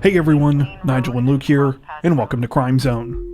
Hey everyone, Nigel and Luke here, and welcome to Crime Zone.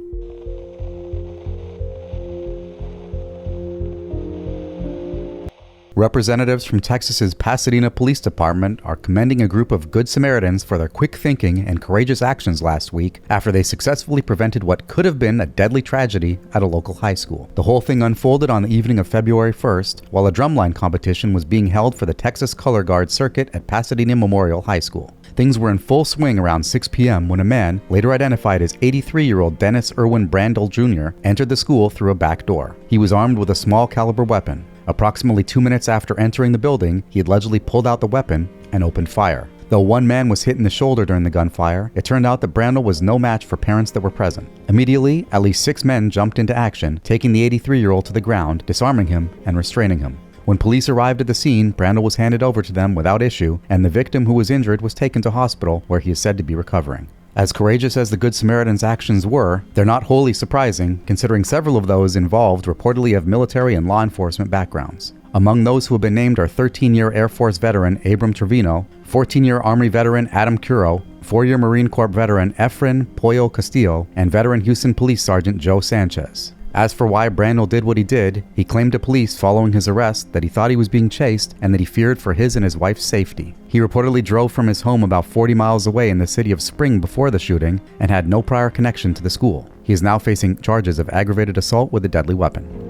Representatives from Texas's Pasadena Police Department are commending a group of Good Samaritans for their quick thinking and courageous actions last week after they successfully prevented what could have been a deadly tragedy at a local high school. The whole thing unfolded on the evening of February 1st, while a drumline competition was being held for the Texas Color Guard circuit at Pasadena Memorial High School. Things were in full swing around 6 p.m. when a man, later identified as 83-year-old Dennis Irwin Brandel Jr., entered the school through a back door. He was armed with a small caliber weapon. Approximately 2 minutes after entering the building, he allegedly pulled out the weapon and opened fire. Though one man was hit in the shoulder during the gunfire, it turned out that Brandel was no match for parents that were present. Immediately, at least 6 men jumped into action, taking the 83-year-old to the ground, disarming him and restraining him. When police arrived at the scene, Brandel was handed over to them without issue, and the victim who was injured was taken to hospital where he is said to be recovering. As courageous as the Good Samaritans' actions were, they're not wholly surprising, considering several of those involved reportedly have military and law enforcement backgrounds. Among those who have been named are 13-year Air Force veteran Abram Trevino, 14-year Army veteran Adam Curo, 4-year Marine Corps veteran Efren Pollo Castillo, and veteran Houston Police Sergeant Joe Sanchez. As for why Brandel did what he did, he claimed to police following his arrest that he thought he was being chased and that he feared for his and his wife's safety. He reportedly drove from his home about 40 miles away in the city of Spring before the shooting and had no prior connection to the school. He is now facing charges of aggravated assault with a deadly weapon.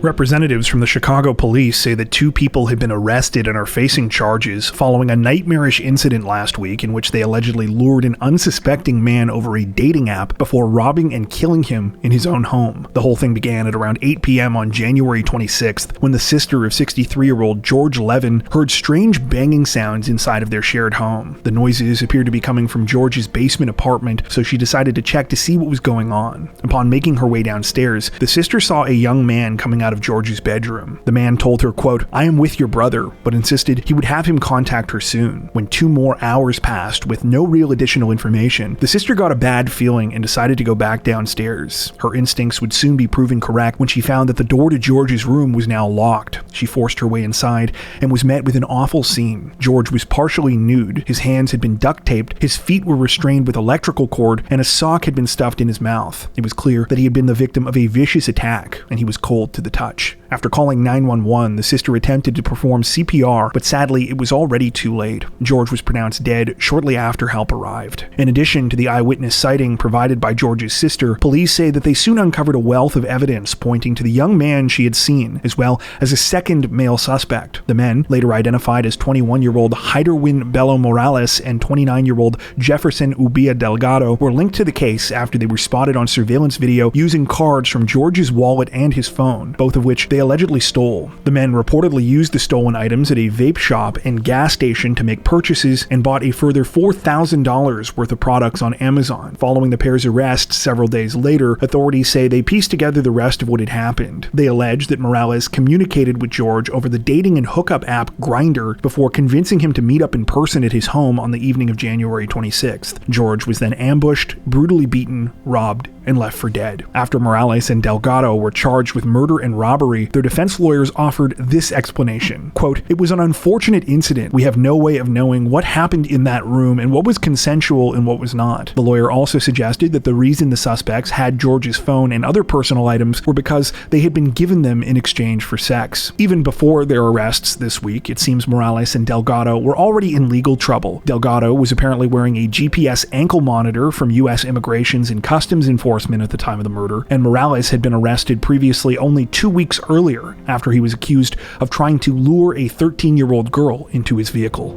Representatives from the Chicago police say that 2 people have been arrested and are facing charges following a nightmarish incident last week in which they allegedly lured an unsuspecting man over a dating app before robbing and killing him in his own home. The whole thing began at around 8 p.m. on January 26th when the sister of 63-year-old George Levin heard strange banging sounds inside of their shared home. The noises appeared to be coming from George's basement apartment, so she decided to check to see what was going on. Upon making her way downstairs, the sister saw a young man coming out of George's bedroom. The man told her, quote, "I am with your brother," but insisted he would have him contact her soon. When 2 more hours passed with no real additional information, the sister got a bad feeling and decided to go back downstairs. Her instincts would soon be proven correct when she found that the door to George's room was now locked. She forced her way inside and was met with an awful scene. George was partially nude, his hands had been duct taped, his feet were restrained with electrical cord, and a sock had been stuffed in his mouth. It was clear that he had been the victim of a vicious attack, and he was cold to the touch. After calling 911, the sister attempted to perform CPR, but sadly it was already too late. George was pronounced dead shortly after help arrived. In addition to the eyewitness sighting provided by George's sister, police say that they soon uncovered a wealth of evidence pointing to the young man she had seen, as well as a second male suspect. The men, later identified as 21-year-old Hyderwin Bello Morales and 29-year-old Jefferson Ubia Delgado, were linked to the case after they were spotted on surveillance video using cards from George's wallet and his phone, both of which they allegedly stole. The men reportedly used the stolen items at a vape shop and gas station to make purchases and bought a further $4,000 worth of products on Amazon. Following the pair's arrest several days later, authorities say they pieced together the rest of what had happened. They allege that Morales communicated with George over the dating and hookup app Grindr before convincing him to meet up in person at his home on the evening of January 26th. George was then ambushed, brutally beaten, robbed, and left for dead. After Morales and Delgado were charged with murder and robbery, their defense lawyers offered this explanation. Quote, "It was an unfortunate incident. We have no way of knowing what happened in that room and what was consensual and what was not." The lawyer also suggested that the reason the suspects had George's phone and other personal items were because they had been given them in exchange for sex. Even before their arrests this week, it seems Morales and Delgado were already in legal trouble. Delgado was apparently wearing a GPS ankle monitor from U.S. Immigrations and Customs Enforcement at the time of the murder, and Morales had been arrested previously only 2 weeks earlier after he was accused of trying to lure a 13-year-old girl into his vehicle.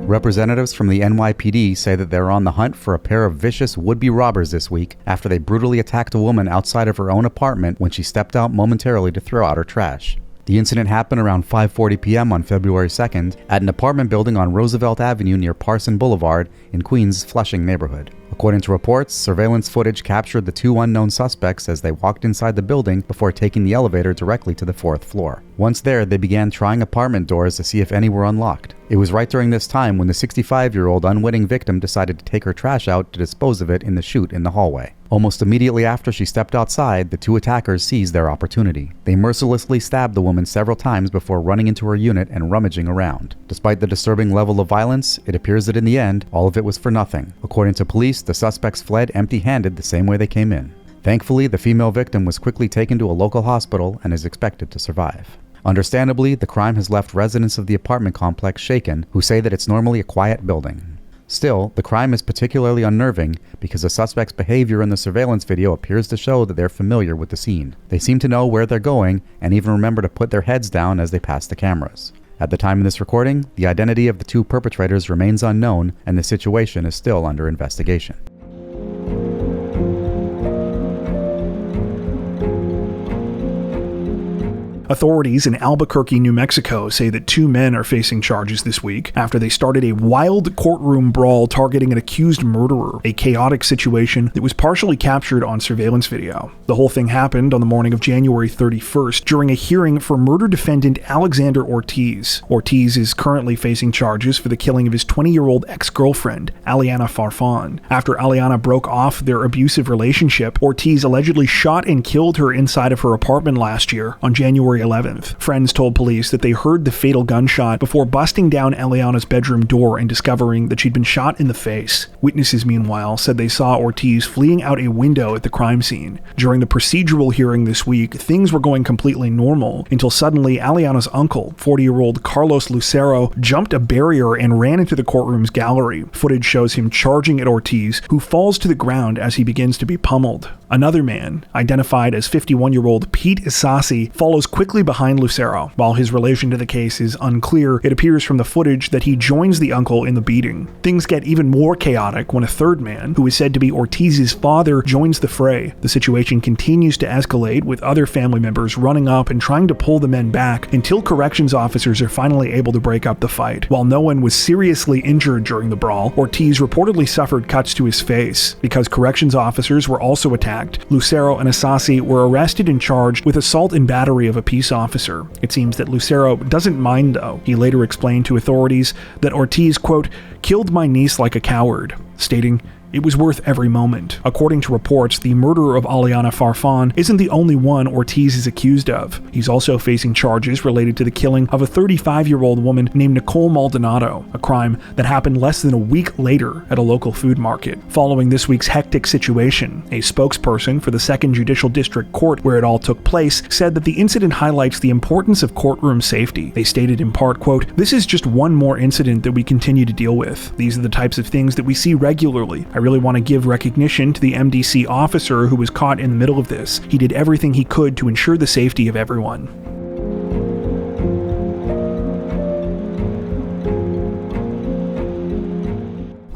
Representatives from the NYPD say that they're on the hunt for a pair of vicious would-be robbers this week after they brutally attacked a woman outside of her own apartment when she stepped out momentarily to throw out her trash. The incident happened around 5:40 p.m. on February 2nd at an apartment building on Roosevelt Avenue near Parson Boulevard in Queens' Flushing neighborhood. According to reports, surveillance footage captured the 2 unknown suspects as they walked inside the building before taking the elevator directly to the 4th floor. Once there, they began trying apartment doors to see if any were unlocked. It was right during this time when the 65-year-old unwitting victim decided to take her trash out to dispose of it in the chute in the hallway. Almost immediately after she stepped outside, the two attackers seized their opportunity. They mercilessly stabbed the woman several times before running into her unit and rummaging around. Despite the disturbing level of violence, it appears that in the end, all of it was for nothing. According to police, the suspects fled empty-handed the same way they came in. Thankfully, the female victim was quickly taken to a local hospital and is expected to survive. Understandably, the crime has left residents of the apartment complex shaken, who say that it's normally a quiet building. Still, the crime is particularly unnerving because the suspect's behavior in the surveillance video appears to show that they're familiar with the scene. They seem to know where they're going and even remember to put their heads down as they pass the cameras. At the time of this recording, the identity of the two perpetrators remains unknown and the situation is still under investigation. Authorities in Albuquerque, New Mexico say that two men are facing charges this week after they started a wild courtroom brawl targeting an accused murderer, a chaotic situation that was partially captured on surveillance video. The whole thing happened on the morning of January 31st during a hearing for murder defendant Alexander Ortiz. Ortiz is currently facing charges for the killing of his 20-year-old ex-girlfriend, Aliana Farfan. After Aliana broke off their abusive relationship, Ortiz allegedly shot and killed her inside of her apartment last year on January 11th. Friends told police that they heard the fatal gunshot before busting down Eliana's bedroom door and discovering that she'd been shot in the face. Witnesses, meanwhile, said they saw Ortiz fleeing out a window at the crime scene. During the procedural hearing this week, things were going completely normal until suddenly Aliana's uncle, 40-year-old Carlos Lucero, jumped a barrier and ran into the courtroom's gallery. Footage shows him charging at Ortiz, who falls to the ground as he begins to be pummeled. Another man, identified as 51-year-old Pete Isasi, follows quickly behind Lucero. While his relation to the case is unclear, it appears from the footage that he joins the uncle in the beating. Things get even more chaotic when a third man, who is said to be Ortiz's father, joins the fray. The situation continues to escalate, with other family members running up and trying to pull the men back until corrections officers are finally able to break up the fight. While no one was seriously injured during the brawl, Ortiz reportedly suffered cuts to his face. Because corrections officers were also attacked, Lucero and Isasi were arrested and charged with assault and battery of a peace officer. It seems that Lucero doesn't mind though. He later explained to authorities that Ortiz, quote, killed my niece like a coward, stating, it was worth every moment. According to reports, the murderer of Aliana Farfan isn't the only one Ortiz is accused of. He's also facing charges related to the killing of a 35-year-old woman named Nicole Maldonado, a crime that happened less than a week later at a local food market. Following this week's hectic situation, a spokesperson for the 2nd Judicial District Court where it all took place said that the incident highlights the importance of courtroom safety. They stated in part, quote, this is just one more incident that we continue to deal with. These are the types of things that we see regularly. I really want to give recognition to the MDC officer who was caught in the middle of this. He did everything he could to ensure the safety of everyone.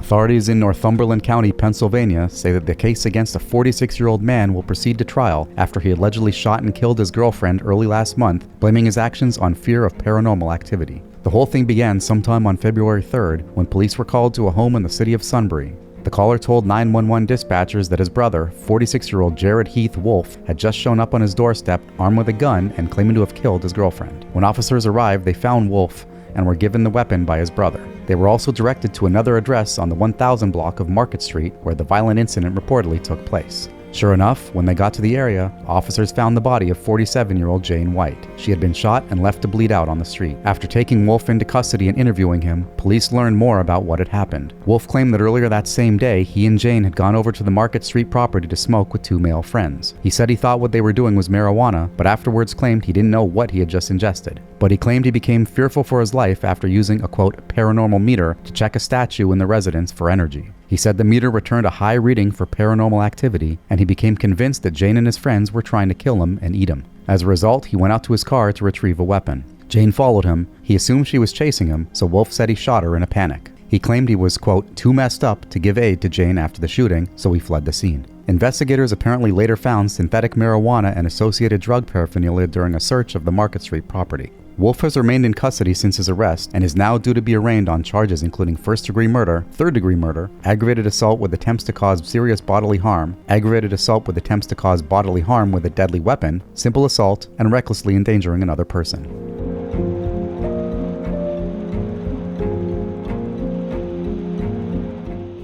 Authorities in Northumberland County, Pennsylvania, say that the case against a 46-year-old man will proceed to trial after he allegedly shot and killed his girlfriend early last month, blaming his actions on fear of paranormal activity. The whole thing began sometime on February 3rd when police were called to a home in the city of Sunbury. The caller told 911 dispatchers that his brother, 46-year-old Jared Heath Wolf, had just shown up on his doorstep armed with a gun and claiming to have killed his girlfriend. When officers arrived, they found Wolf and were given the weapon by his brother. They were also directed to another address on the 1000 block of Market Street where the violent incident reportedly took place. Sure enough, when they got to the area, officers found the body of 47-year-old Jane White. She had been shot and left to bleed out on the street. After taking Wolf into custody and interviewing him, police learned more about what had happened. Wolf claimed that earlier that same day, he and Jane had gone over to the Market Street property to smoke with two male friends. He said he thought what they were doing was marijuana, but afterwards claimed he didn't know what he had just ingested. But he claimed he became fearful for his life after using a, quote, paranormal meter to check a statue in the residence for energy. He said the meter returned a high reading for paranormal activity, and he became convinced that Jane and his friends were trying to kill him and eat him. As a result, he went out to his car to retrieve a weapon. Jane followed him. He assumed she was chasing him, so Wolf said he shot her in a panic. He claimed he was, quote, too messed up to give aid to Jane after the shooting, so he fled the scene. Investigators apparently later found synthetic marijuana and associated drug paraphernalia during a search of the Market Street property. Wolf has remained in custody since his arrest and is now due to be arraigned on charges including first-degree murder, third-degree murder, aggravated assault with attempts to cause serious bodily harm, aggravated assault with attempts to cause bodily harm with a deadly weapon, simple assault, and recklessly endangering another person.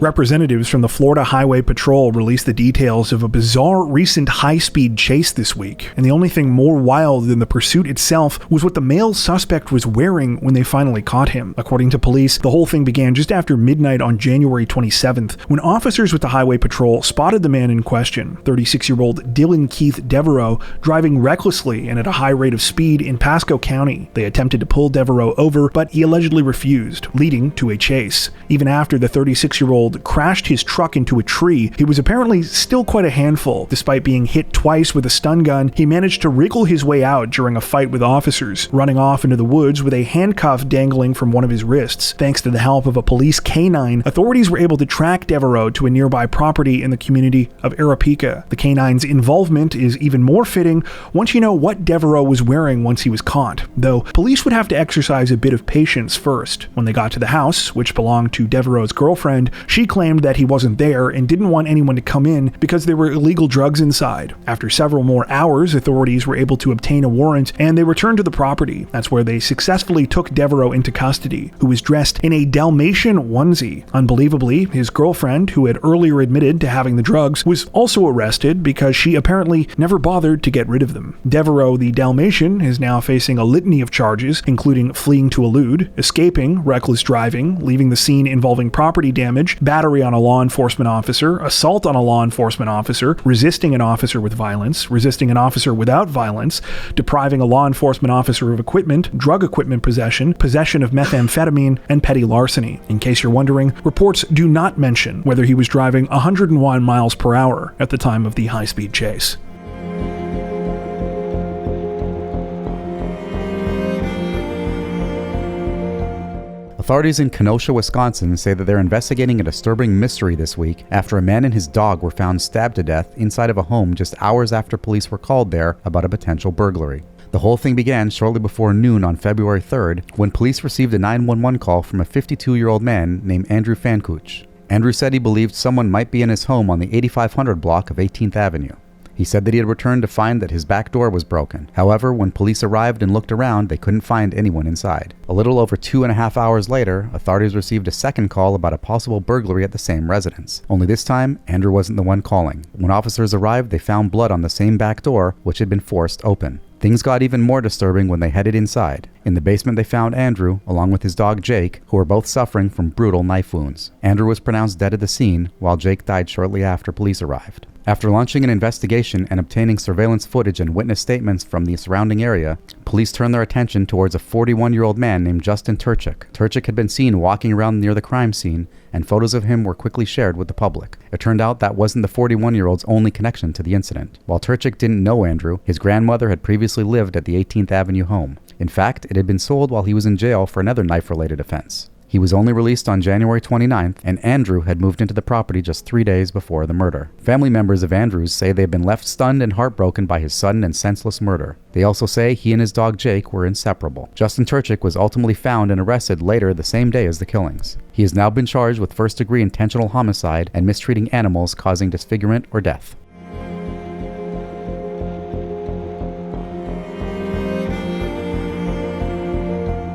Representatives from the Florida Highway Patrol released the details of a bizarre recent high-speed chase this week, and the only thing more wild than the pursuit itself was what the male suspect was wearing when they finally caught him. According to police, the whole thing began just after midnight on January 27th, when officers with the Highway Patrol spotted the man in question, 36-year-old Dylan Keith Devereaux, driving recklessly and at a high rate of speed in Pasco County. They attempted to pull Devereaux over, but he allegedly refused, leading to a chase. Even after the 36-year-old crashed his truck into a tree, he was apparently still quite a handful. Despite being hit twice with a stun gun, he managed to wriggle his way out during a fight with officers, running off into the woods with a handcuff dangling from one of his wrists. Thanks to the help of a police canine, authorities were able to track Devereaux to a nearby property in the community of Aripeka. The canine's involvement is even more fitting once you know what Devereaux was wearing once he was caught, though police would have to exercise a bit of patience first. When they got to the house, which belonged to Devereaux's girlfriend, she claimed that he wasn't there and didn't want anyone to come in because there were illegal drugs inside. After several more hours, authorities were able to obtain a warrant and they returned to the property. That's where they successfully took Devereaux into custody, who was dressed in a Dalmatian onesie. Unbelievably, his girlfriend, who had earlier admitted to having the drugs, was also arrested because she apparently never bothered to get rid of them. Devereaux, the Dalmatian, is now facing a litany of charges, including fleeing to elude, escaping, reckless driving, leaving the scene involving property damage, battery on a law enforcement officer, assault on a law enforcement officer, resisting an officer with violence, resisting an officer without violence, depriving a law enforcement officer of equipment, drug equipment possession, possession of methamphetamine, and petty larceny. In case you're wondering, reports do not mention whether he was driving 101 miles per hour at the time of the high-speed chase. Authorities in Kenosha, Wisconsin say that they're investigating a disturbing mystery this week after a man and his dog were found stabbed to death inside of a home just hours after police were called there about a potential burglary. The whole thing began shortly before noon on February 3rd when police received a 911 call from a 52-year-old man named Andrew Fankuch. Andrew said he believed someone might be in his home on the 8500 block of 18th Avenue. He said that he had returned to find that his back door was broken. However, when police arrived and looked around, they couldn't find anyone inside. A little over 2.5 hours later, authorities received a second call about a possible burglary at the same residence. Only this time, Andrew wasn't the one calling. When officers arrived, they found blood on the same back door, which had been forced open. Things got even more disturbing when they headed inside. In the basement they found Andrew, along with his dog Jake, who were both suffering from brutal knife wounds. Andrew was pronounced dead at the scene, while Jake died shortly after police arrived. After launching an investigation and obtaining surveillance footage and witness statements from the surrounding area, police turned their attention towards a 41-year-old man named Justin Turchik. Turchik had been seen walking around near the crime scene, and photos of him were quickly shared with the public. It turned out that wasn't the 41-year-old's only connection to the incident. While Turchik didn't know Andrew, his grandmother had previously lived at the 18th Avenue home. In fact, it had been sold while he was in jail for another knife-related offense. He was only released on January 29th, and Andrew had moved into the property just 3 days before the murder. Family members of Andrew's say they've been left stunned and heartbroken by his sudden and senseless murder. They also say he and his dog Jake were inseparable. Justin Turchik was ultimately found and arrested later the same day as the killings. He has now been charged with first-degree intentional homicide and mistreating animals causing disfigurement or death.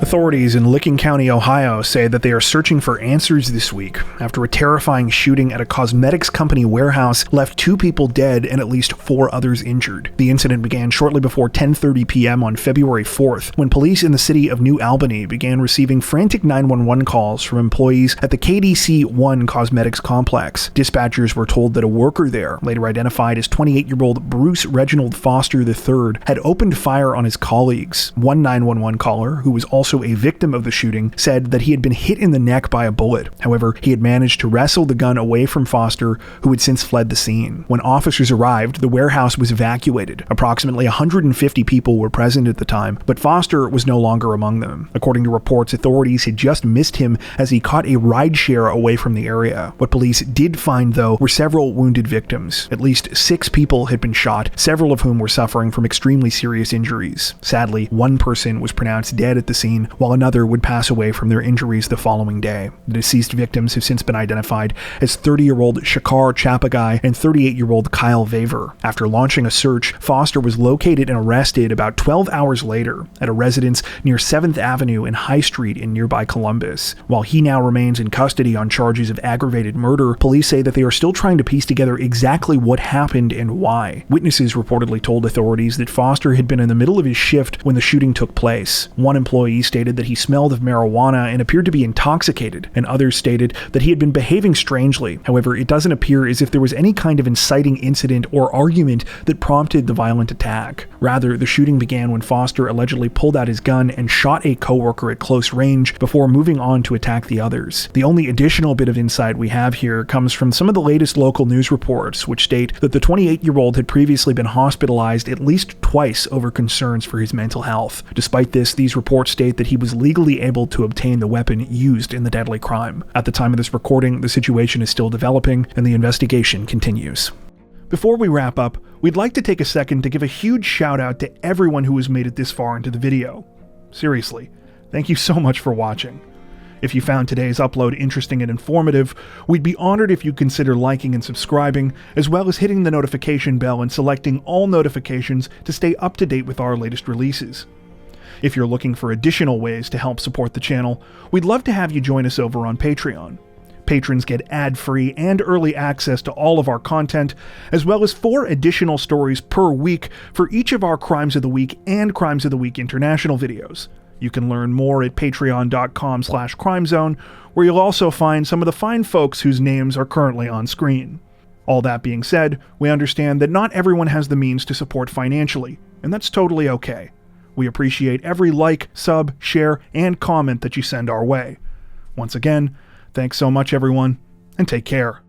Authorities in Licking County, Ohio say that they are searching for answers this week after a terrifying shooting at a cosmetics company warehouse left 2 people dead and at least 4 others injured. The incident began shortly before 10:30 p.m. on February 4th when police in the city of New Albany began receiving frantic 911 calls from employees at the KDC-1 cosmetics complex. Dispatchers were told that a worker there, later identified as 28-year-old Bruce Reginald Foster III, had opened fire on his colleagues. One 911 caller, who was also a victim of the shooting, said that he had been hit in the neck by a bullet. However, he had managed to wrestle the gun away from Foster, who had since fled the scene. When officers arrived, the warehouse was evacuated. Approximately 150 people were present at the time, but Foster was no longer among them. According to reports, authorities had just missed him as he caught a rideshare away from the area. What police did find, though, were several wounded victims. At least 6 people had been shot, several of whom were suffering from extremely serious injuries. Sadly, one person was pronounced dead at the scene, while another would pass away from their injuries the following day. The deceased victims have since been identified as 30-year-old Shakar Chapagai and 38-year-old Kyle Vaver. After launching a search, Foster was located and arrested about 12 hours later at a residence near 7th Avenue and High Street in nearby Columbus. While he now remains in custody on charges of aggravated murder, police say that they are still trying to piece together exactly what happened and why. Witnesses reportedly told authorities that Foster had been in the middle of his shift when the shooting took place. One employee stated that he smelled of marijuana and appeared to be intoxicated, and others stated that he had been behaving strangely. However, it doesn't appear as if there was any kind of inciting incident or argument that prompted the violent attack. Rather, the shooting began when Foster allegedly pulled out his gun and shot a coworker at close range before moving on to attack the others. The only additional bit of insight we have here comes from some of the latest local news reports, which state that the 28-year-old had previously been hospitalized at least twice over concerns for his mental health. Despite this, these reports state that he was legally able to obtain the weapon used in the deadly crime. At the time of this recording, the situation is still developing and the investigation continues. Before we wrap up, we'd like to take a second to give a huge shout out to everyone who has made it this far into the video. Seriously, thank you so much for watching. If you found today's upload interesting and informative, we'd be honored if you consider liking and subscribing, as well as hitting the notification bell and selecting all notifications to stay up to date with our latest releases. If you're looking for additional ways to help support the channel, we'd love to have you join us over on Patreon. Patrons get ad-free and early access to all of our content, as well as 4 additional stories per week for each of our Crimes of the Week and Crimes of the Week International videos. You can learn more at patreon.com/crimezone, where you'll also find some of the fine folks whose names are currently on screen. All that being said, we understand that not everyone has the means to support financially, and that's totally okay. We appreciate every like, sub, share, and comment that you send our way. Once again, thanks so much everyone, and take care.